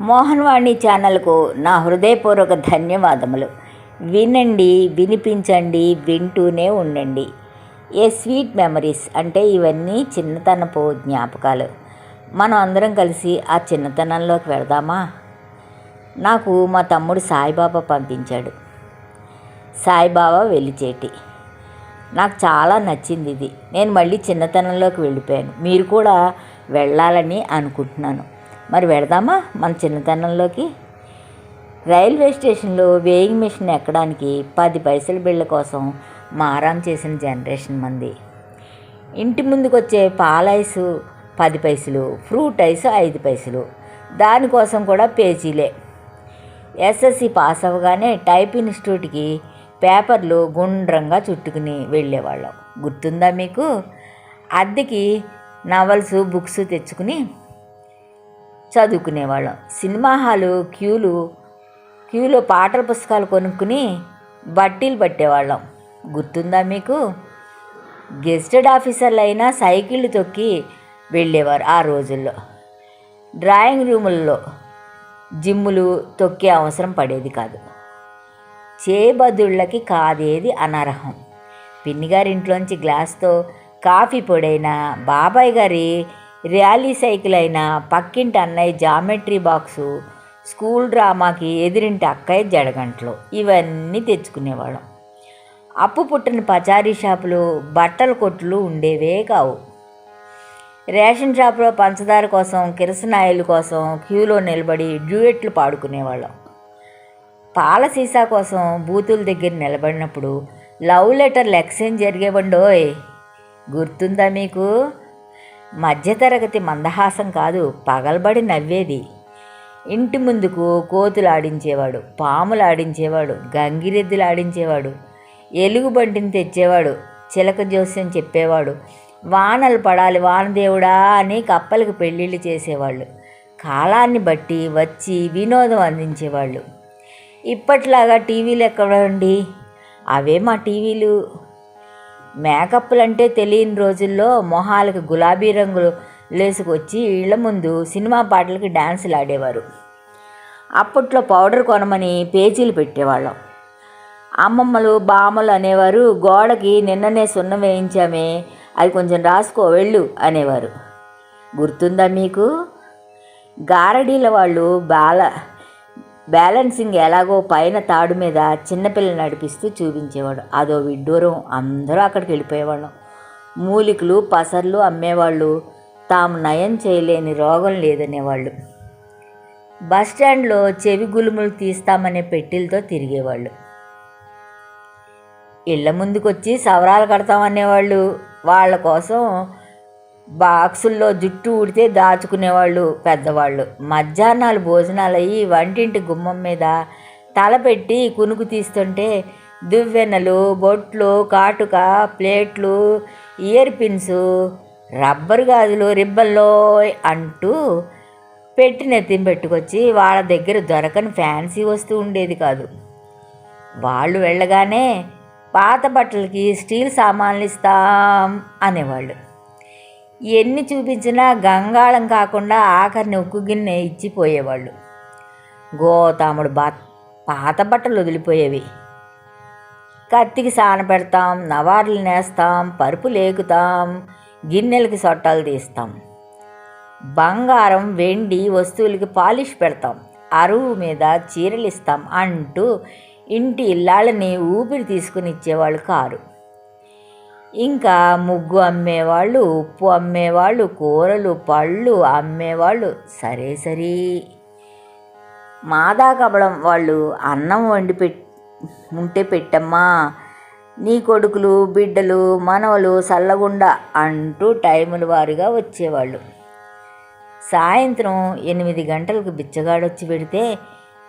మోహన్ వాణి ఛానల్కు నా హృదయపూర్వక ధన్యవాదములు. వినండి, వినిపించండి, వింటూనే ఉండండి. ఏ స్వీట్ మెమరీస్ అంటే ఇవన్నీ చిన్నతనపు జ్ఞాపకాలు. మనం అందరం కలిసి ఆ చిన్నతనంలోకి వెళదామా? నాకు మా తమ్ముడు సాయిబాబా పంపించాడు. సాయిబాబా వెలిచేటి నాకు చాలా నచ్చింది ఇది. నేను మళ్ళీ చిన్నతనంలోకి వెళ్ళిపోయాను. మీరు కూడా వెళ్ళాలని అనుకుంటున్నాను. మరి వెళదామా మన చిన్నతనంలోకి? రైల్వే స్టేషన్లో వేయింగ్ మిషన్ ఎక్కడానికి 10 పైసల బిళ్ళ కోసం మారాం చేసిన జనరేషన్ మంది. ఇంటి ముందుకు వచ్చే పాల ఐసు 10 పైసలు, ఫ్రూట్ ఐసు 5 పైసలు. దానికోసం కూడా పేచీలే. ఎస్ఎస్సి పాస్ అవ్వగానే టైప్ ఇన్స్టిట్యూట్కి పేపర్లు గుండ్రంగా చుట్టుకుని వెళ్ళేవాళ్ళం. గుర్తుందా మీకు? అద్దెకి నవల్స్, బుక్స్ తెచ్చుకుని చదువుకునేవాళ్ళం. సినిమా హాలు క్యూలో పాటల పుస్తకాలు కొనుక్కుని బట్టీలు పట్టేవాళ్ళం. గుర్తుందా మీకు? గెజిటెడ్ ఆఫీసర్లు అయినా సైకిళ్ళు తొక్కి వెళ్ళేవారు ఆ రోజుల్లో. డ్రాయింగ్ రూముల్లో జిమ్ములు తొక్కే అవసరం పడేది కాదు. చేబదుళ్ళకి కాదేది అనర్హం. పిన్నిగారింట్లోంచి గ్లాస్తో కాఫీ పొడైనా, బాబాయ్ గారి ర్యాలీ సైకిల్ అయినా, పక్కింటి అన్నయ్య జామెట్రీ బాక్సు, స్కూల్ డ్రామాకి ఎదిరింటి అక్కయ్య జడగంటలు, ఇవన్నీ తెచ్చుకునేవాళ్ళం. అప్పు పుట్టిన పచారీ షాపులు, బట్టల కొట్లు ఉండేవే కావు. రేషన్ షాపులో పంచదార కోసం, కిరసనాయిల్ కోసం క్యూలో నిలబడి డ్యూయెట్లు పాడుకునేవాళ్ళం. పాల సీసా కోసం బూతుల దగ్గర నిలబడినప్పుడు లవ్ లెటర్లు ఎక్స్చేంజ్ జరిగేవండోయ్. గుర్తుందా మీకు? మధ్యతరగతి మందహాసం కాదు, పగలబడి నవ్వేది. ఇంటి ముందుకు కోతులు ఆడించేవాడు, పాములు ఆడించేవాడు, గంగిరెద్దులు ఆడించేవాడు, ఎలుగుబంటిని తెచ్చేవాడు, చిలక జోస్యం చెప్పేవాడు, వానలు పడాలి వానదేవుడా అని కప్పలకు పెళ్ళిళ్ళు చేసేవాళ్ళు. కాలాన్ని బట్టి వచ్చి వినోదం అందించేవాళ్ళు. ఇప్పట్లాగా టీవీలు ఎక్కడండి? అవే మా టీవీలు. మేకప్లు అంటే తెలియని రోజుల్లో మొహాలకు గులాబీ రంగులు లేసుకొచ్చి ఇళ్ల ముందు సినిమా పాటలకి డ్యాన్సులు ఆడేవారు. అప్పట్లో పౌడర్ కొనమని పేచీలు పెట్టేవాళ్ళం. అమ్మమ్మలు, బామ్మలు అనేవారు, గోడకి నిన్ననే సున్నం వేయించామే, అది కొంచెం రాసుకో వెళ్ళు అనేవారు. గుర్తుందా మీకు? గారడీల వాళ్ళు బ్యాలెన్సింగ్ ఎలాగో పైన తాడు మీద చిన్నపిల్లలు నడిపిస్తూ చూపించేవాడు. అదో విడ్డూరం. అందరూ అక్కడికి వెళ్ళిపోయేవాళ్ళం. మూలికలు, పసర్లు అమ్మేవాళ్ళు. తాము నయం చేయలేని రోగం లేదనేవాళ్ళు. బస్టాండ్లో చెవి గులుములు తీస్తామనే పెట్టెలతో తిరిగేవాళ్ళు. ఇళ్ల ముందుకొచ్చి సవరాలు కడతామనేవాళ్ళు. వాళ్ళ కోసం బాక్సుల్లో జుట్టు ఊడితే దాచుకునేవాళ్ళు పెద్దవాళ్ళు. మధ్యాహ్నాలు భోజనాలు అయ్యి వంటింటి గుమ్మం మీద తలపెట్టి కునుకు తీస్తుంటే దువ్వెనలు, బొట్లు, కాటుక, ప్లేట్లు, ఇయర్ పిన్స్, రబ్బర్ గాజులు, రిబ్బన్లో అంటూ పెట్టి నెత్తిన పెట్టుకొచ్చి వాళ్ళ దగ్గర దొరకని ఫ్యాన్సీ వస్తువు ఉండేది కాదు. వాళ్ళు వెళ్ళగానే పాత బట్టలకి స్టీల్ సామాన్లు ఇస్తాం అనేవాళ్ళు. ఎన్ని చూపించినా గంగాళం కాకుండా ఆఖరిని ఉక్కు గిన్నె ఇచ్చిపోయేవాళ్ళు. గోతాముడు పాత బట్టలు వదిలిపోయేవి. కత్తికి సాన పెడతాం, నవార్లు నేస్తాం, పరుపు లేకుతాం, గిన్నెలకి సొట్టాలు తీస్తాం, బంగారం, వెండి వస్తువులకి పాలిష్ పెడతాం, అరువు మీద చీరలు ఇస్తాం అంటూ ఇంటి ఇల్లాళ్ళని ఊపిరి తీసుకుని ఇచ్చేవాళ్ళు కారు. ఇంకా ముగ్గు అమ్మేవాళ్ళు, ఉప్పు అమ్మేవాళ్ళు, కూరలు, పళ్ళు అమ్మేవాళ్ళు. సరే మాదా కబళం వాళ్ళు అన్నం వండి ఉంటే పెట్టమ్మా, నీ కొడుకులు, బిడ్డలు, మనవలు సల్లగుండా అంటూ టైముల వారీగా వచ్చేవాళ్ళు. సాయంత్రం 8 గంటలకు బిచ్చగాడొచ్చి పెడితే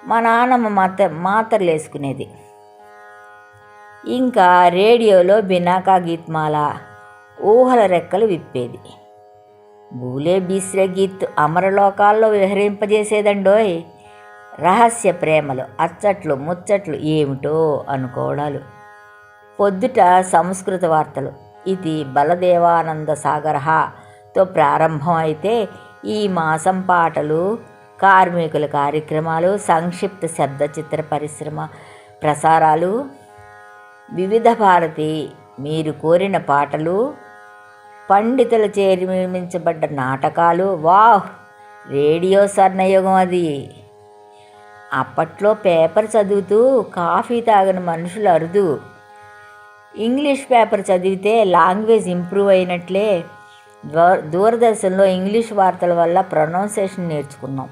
మా నాన్నమ్మ మాత్రలు వేసుకునేది. ఇంకా రేడియోలో బినాకా గీత్మాల ఊహల రెక్కలు విప్పేది. బూలే బీస్రే గీత్ అమరలోకాల్లో విహరింపజేసేదండోయ్. రహస్య ప్రేమలు, అచ్చట్లు, ముచ్చట్లు, ఏమిటో అనుకోవడాలు. పొద్దుట సంస్కృత వార్తలు. ఇది బలదేవానంద సాగరతో ప్రారంభం అయితే ఈ మాసం పాటలు కార్మికుల కార్యక్రమాలు, సంక్షిప్త శబ్ద చిత్ర పరిశ్రమ ప్రసారాలు, వివిధ భారతి, మీరు కోరిన పాటలు, పండితులచే నిర్మించబడ్డ నాటకాలు. వాహ్, రేడియో స్వర్ణయుగం అది. అప్పట్లో పేపర్ చదువుతూ కాఫీ తాగిన మనుషులు అరుదు. ఇంగ్లీష్ పేపర్ చదివితే లాంగ్వేజ్ ఇంప్రూవ్ అయినట్లే దూరదర్శన్లో ఇంగ్లీష్ వార్తల వల్ల ప్రొనౌన్సియేషన్ నేర్చుకున్నాం.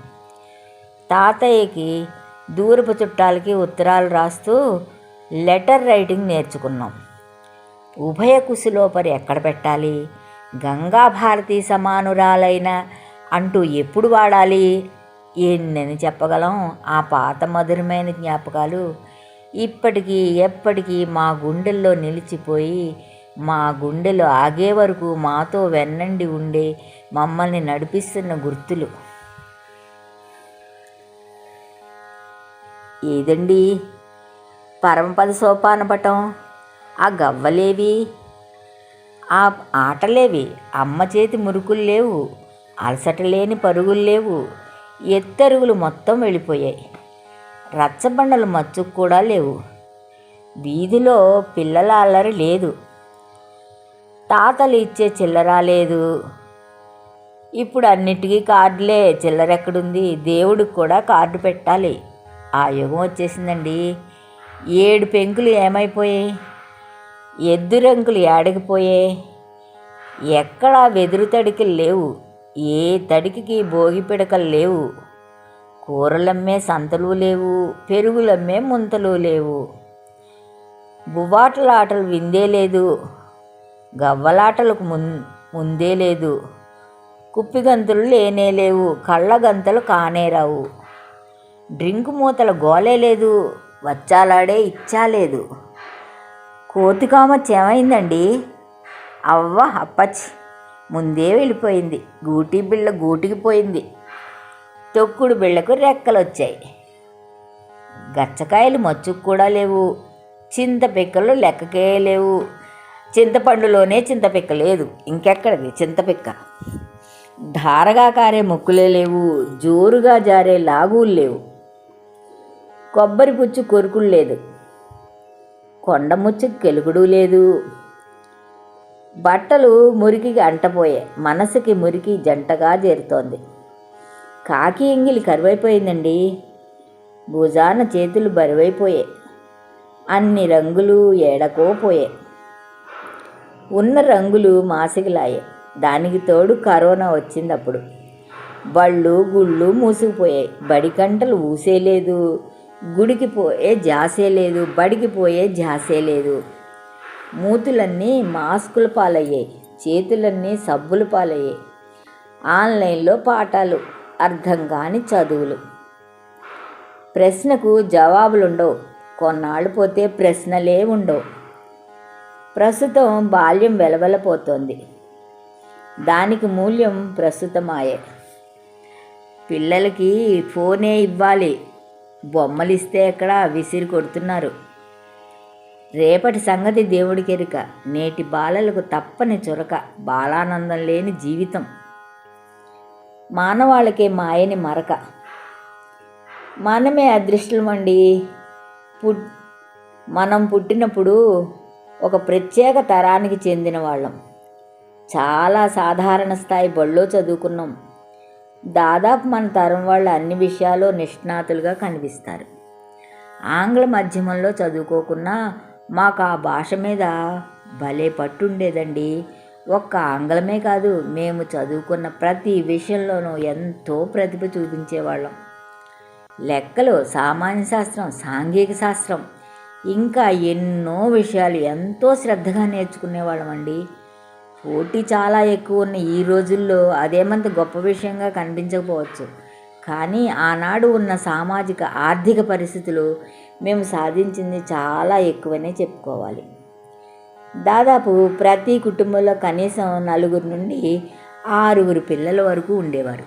తాతయ్యకి దూరపు చుట్టాలకి ఉత్తరాలు రాస్తూ లెటర్ రైటింగ్ నేర్చుకున్నాం. ఉభయ కుశలోపరి ఎక్కడ పెట్టాలి, గంగా భారతి సమానురాలైన అంటూ ఎప్పుడు వాడాలి, ఎన్నని చెప్పగలం. ఆ పాత మధురమైన జ్ఞాపకాలు ఇప్పటికీ ఎప్పటికీ మా గుండెల్లో నిలిచిపోయి, మా గుండెలో ఆగే వరకు మాతో వెన్నండి ఉండే, మమ్మల్ని నడిపిస్తున్న గుర్తులు. ఏదండి పరమపద సోపాన పటం, ఆ గవ్వలేవి, ఆ ఆటలేవి, అమ్మ చేతి మురుకులు లేవు, అలసట లేని పరుగులు లేవు, ఎత్తరుగులు మొత్తం వెళ్ళిపోయాయి. రచ్చబండలు మచ్చుకు కూడా లేవు. వీధిలో పిల్లల అల్లరి లేదు. తాతలు ఇచ్చే చిల్లర లేదు. ఇప్పుడు అన్నిటికీ కార్డులే. చిల్లరెక్కడుంది? దేవుడికి కూడా కార్డు పెట్టాలి. ఆ యుగం వచ్చేసిందండి. 7 పెంకులు ఏమైపోయాయి? ఎద్దురంకులు ఏడగిపోయాయి. ఎక్కడా వెదురు తడికలు లేవు. ఏ తడికి భోగి పిడకలు లేవు. కూరలమ్మే సంతలు లేవు. పెరుగులమ్మే ముంతలు లేవు. బువ్వాటలాటలు విందే లేదు. గవ్వలాటలకు ముందే లేదు. కుప్పిగంతులు లేనే లేవు. కళ్ళగంతలు కానేరావు. డ్రింకు మూతల గోలే లేదు. వచ్చాలాడే ఇచ్చా లేదు. కోతికామచ్చి ఏమైందండి? అవ్వ అప్పచ్చి ముందే వెళ్ళిపోయింది. గూటి బిళ్ళ గూటికి పోయింది. తొక్కుడు బిళ్ళకు రెక్కలు వచ్చాయి. గచ్చకాయలు మచ్చుకు కూడా లేవు. చింతపిక్కలు లెక్కకే లేవు. చింతపండులోనే చింతపిక్క లేదు, ఇంకెక్కడిది చింతపిక్క. ధారగా కారే ముక్కులే లేవు. జోరుగా జారే లాగులు లేవు. కొబ్బరి పుచ్చు కొరుకులు లేదు. కొండముచ్చుకు కెలుగుడు లేదు. బట్టలు మురికికి అంటపోయే, మనసుకి మురికి జంటగా చేరుతోంది. కాకి ఎంగిలి కరువైపోయిందండి. భుజాన చేతులు బరువైపోయాయి. అన్ని రంగులు ఏడకో పోయాయి. ఉన్న రంగులు మాసిగలాయే. దానికి తోడు కరోనా వచ్చిందప్పుడు. బళ్ళు గుళ్ళు మూసుకుపోయాయి. బడికంటలు ఊసేలేదు. గుడికి పోయే జాసే లేదు. బడికి పోయే జాసే లేదు. మూతులన్నీ మాస్కుల పాలయ్యాయి. చేతులన్నీ సబ్బుల పాలయ్యాయి. ఆన్లైన్లో పాఠాలు, అర్థం కాని చదువులు. ప్రశ్నకు జవాబులుండవు. కొన్నాళ్ళు పోతే ప్రశ్నలే ఉండవు. ప్రస్తుతం బాల్యం వెలవెలపోతోంది. దానికి మూల్యం ప్రస్తుతమాయే. పిల్లలకి ఫోనే ఇవ్వాలి. బొమ్మలిస్తే ఎక్కడ విసిరి కొడుతున్నారు. రేపటి సంగతి దేవుడికెరుక. నేటి బాలలకు తప్పని చురక. బాలానందం లేని జీవితం. మానవాళికే మాయని మరక. మనమే అదృష్టమండి. మనం పుట్టినప్పుడు ఒక ప్రత్యేక తరానికి చెందిన వాళ్ళం. చాలా సాధారణ స్థాయి బడిలో చదువుకున్నాం. దాదాపు మన తరం వాళ్ళు అన్ని విషయాల్లో నిష్ణాతులుగా కనిపిస్తారు. ఆంగ్ల మాధ్యమంలో చదువుకోకున్నా మాకు ఆ భాష మీద భలే పట్టుండేదండి. ఒక్క ఆంగ్లమే కాదు, మేము చదువుకున్న ప్రతి విషయంలోనూ ఎంతో ప్రతిభ చూపించేవాళ్ళం. లెక్కలు, సామాన్య శాస్త్రం, సాంఘిక శాస్త్రం, ఇంకా ఎన్నో విషయాలు ఎంతో శ్రద్ధగా నేర్చుకునేవాళ్ళం అండి. పోటీ చాలా ఎక్కువ ఉన్న ఈ రోజుల్లో అదేమంత గొప్ప విషయంగా కనిపించకపోవచ్చు. కానీ ఆనాడు ఉన్న సామాజిక ఆర్థిక పరిస్థితులు మేము సాధించింది చాలా ఎక్కువనే చెప్పుకోవాలి. దాదాపు ప్రతి కుటుంబంలో కనీసం 4 నుండి 6 పిల్లల వరకు ఉండేవారు.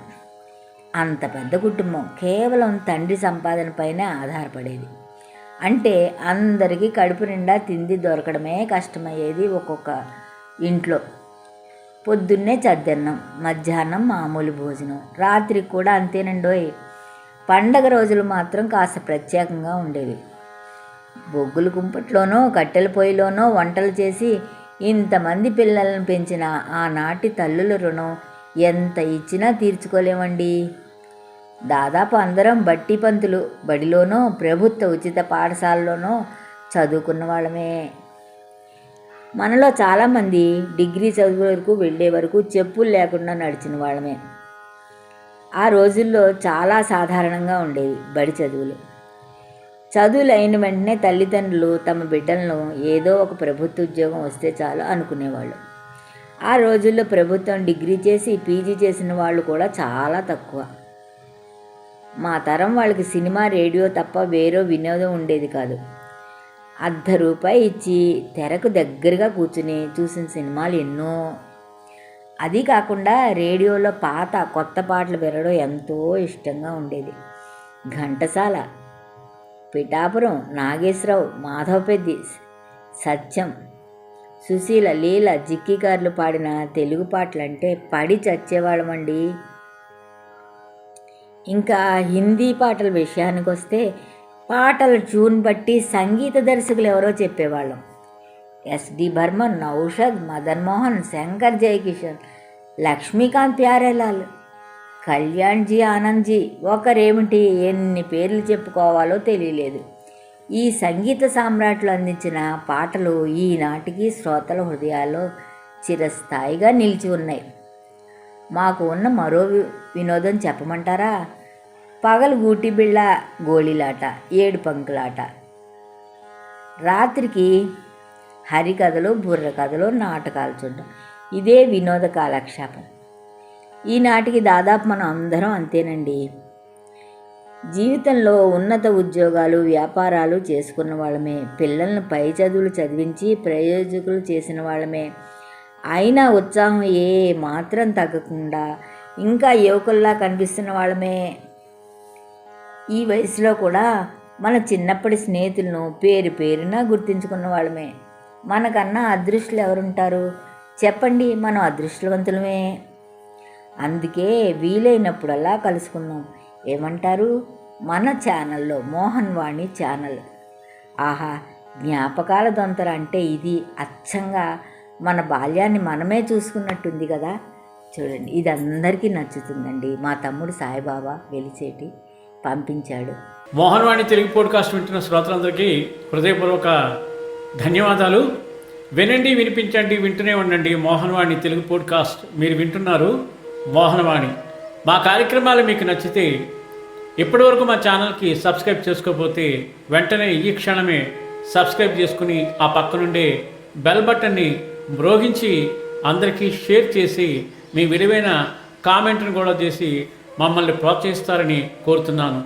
అంత పెద్ద కుటుంబం కేవలం తండ్రి సంపాదన పైనే ఆధారపడేది. అంటే అందరికీ కడుపు నిండా తిండి దొరకడమే కష్టమయ్యేది ఒక్కొక్క ఇంట్లో. పొద్దున్నే చద్దన్నం, మధ్యాహ్నం మామూలు భోజనం, రాత్రికి కూడా అంతేనండోయ్. పండగ రోజులు మాత్రం కాస్త ప్రత్యేకంగా ఉండేవి. బొగ్గుల కుంపట్లోనో కట్టెల పొయ్యిలోనో వంటలు చేసి ఇంతమంది పిల్లలను పెంచిన ఆనాటి తల్లుల రుణం ఎంత ఇచ్చినా తీర్చుకోలేమండి. దాదాపు అందరం బట్టి పంతులు బడిలోనో ప్రభుత్వ ఉచిత పాఠశాలలోనో చదువుకున్న వాళ్ళమే. మనలో చాలామంది డిగ్రీ చదువు వరకు వెళ్ళే వరకు చెప్పులు లేకుండా నడిచిన వాళ్ళమే. ఆ రోజుల్లో చాలా సాధారణంగా ఉండేవి బడి చదువులు. చదువులు అయిన వెంటనే తల్లిదండ్రులు తమ బిడ్డలను ఏదో ఒక ప్రభుత్వ ఉద్యోగం వస్తే చాలు అనుకునేవాళ్ళు. ఆ రోజుల్లో ప్రభుత్వం డిగ్రీ చేసి పీజీ చేసిన వాళ్ళు కూడా చాలా తక్కువ. మా తరం వాళ్ళకి సినిమా రేడియో తప్ప వేరే వినోదం ఉండేది కాదు. ₹1 ఇచ్చి తెరకు దగ్గరగా కూర్చుని చూసిన సినిమాలు ఎన్నో. అది కాకుండా రేడియోలో పాత కొత్త పాటలు వినడం ఎంతో ఇష్టంగా ఉండేది. ఘంటసాల, పిఠాపురం నాగేశ్వరరావు, మాధవపెద్ది, సత్యం, సుశీల, లీల, జిక్కిగారులు పాడిన తెలుగు పాటలంటే పడి చచ్చేవాళ్ళమండి. ఇంకా హిందీ పాటల విషయానికి వస్తే పాటల ట్యూన్ బట్టి సంగీత దర్శకులు ఎవరో చెప్పేవాళ్ళం. ఎస్డి బర్మన్, నౌషద్, మదన్ మోహన్, శంకర్ జయకిషన్, లక్ష్మీకాంత్ ప్యారేలాల్, కళ్యాణ్జీ, ఆనంద్జీ, ఒకరేమిటి ఎన్ని పేర్లు చెప్పుకోవాలో తెలియలేదు. ఈ సంగీత సామ్రాట్లు అందించిన పాటలు ఈనాటికి శ్రోతల హృదయాల్లో చిరస్థాయిగా నిలిచి ఉన్నాయి. మాకు ఉన్న మరో వినోదం చెప్పమంటారా? పగలు గూటి బిళ్ళ, గోళీలాట, 7 పంకులాట, రాత్రికి హరికథలు, బుర్ర కథలు, నాటకాలు చూడడం. ఇదే వినోద కాలక్షేపం. ఈనాటికి దాదాపు మనం అందరం అంతేనండి. జీవితంలో ఉన్నత ఉద్యోగాలు, వ్యాపారాలు చేసుకున్న వాళ్ళమే, పిల్లలను పై చదువులు చదివించి ప్రయోజకులు చేసిన వాళ్ళమే. అయినా ఉత్సాహం ఏ మాత్రం తగ్గకుండా ఇంకా యువకుల్లా కనిపిస్తున్న వాళ్ళమే. ఈ వయసులో కూడా మన చిన్నప్పటి స్నేహితులను పేరు పేరున గుర్తించుకున్న వాళ్ళమే. మనకన్నా అదృష్టులు ఎవరుంటారు చెప్పండి? మనం అదృష్టవంతులమే. అందుకే వీలైనప్పుడల్లా కలుసుకున్నాం. ఏమంటారు? మన ఛానల్లో, మోహన్ వాణి ఛానల్. ఆహా, జ్ఞాపకాల దొంతర అంటే ఇది. అచ్చంగా మన బాల్యాన్ని మనమే చూసుకున్నట్టుంది కదా. చూడండి, ఇది అందరికీ నచ్చుతుందండి. మా తమ్ముడు సాయిబాబా వెలిచేటి పంపించాడు. మోహన్ వాణి తెలుగు పోడ్కాస్ట్ వింటున్న శ్రోతలందరికీ హృదయపూర్వక ధన్యవాదాలు. వినండి, వినిపించండి, వింటూనే ఉండండి మోహన్ వాణి తెలుగు పోడ్కాస్ట్. మీరు వింటున్నారు మోహన్ వాణి. మా కార్యక్రమాలు మీకు నచ్చితే ఇప్పటివరకు మా ఛానల్కి సబ్స్క్రైబ్ చేసుకోకపోతే వెంటనే ఈ క్షణమే సబ్స్క్రైబ్ చేసుకుని ఆ పక్కనుండే బెల్ బటన్ని మ్రోగించి అందరికీ షేర్ చేసి మీ విలువైన కామెంట్ను కూడా చేసి మమ్మల్ని ప్రోత్సహిస్తారని కోరుతున్నాను.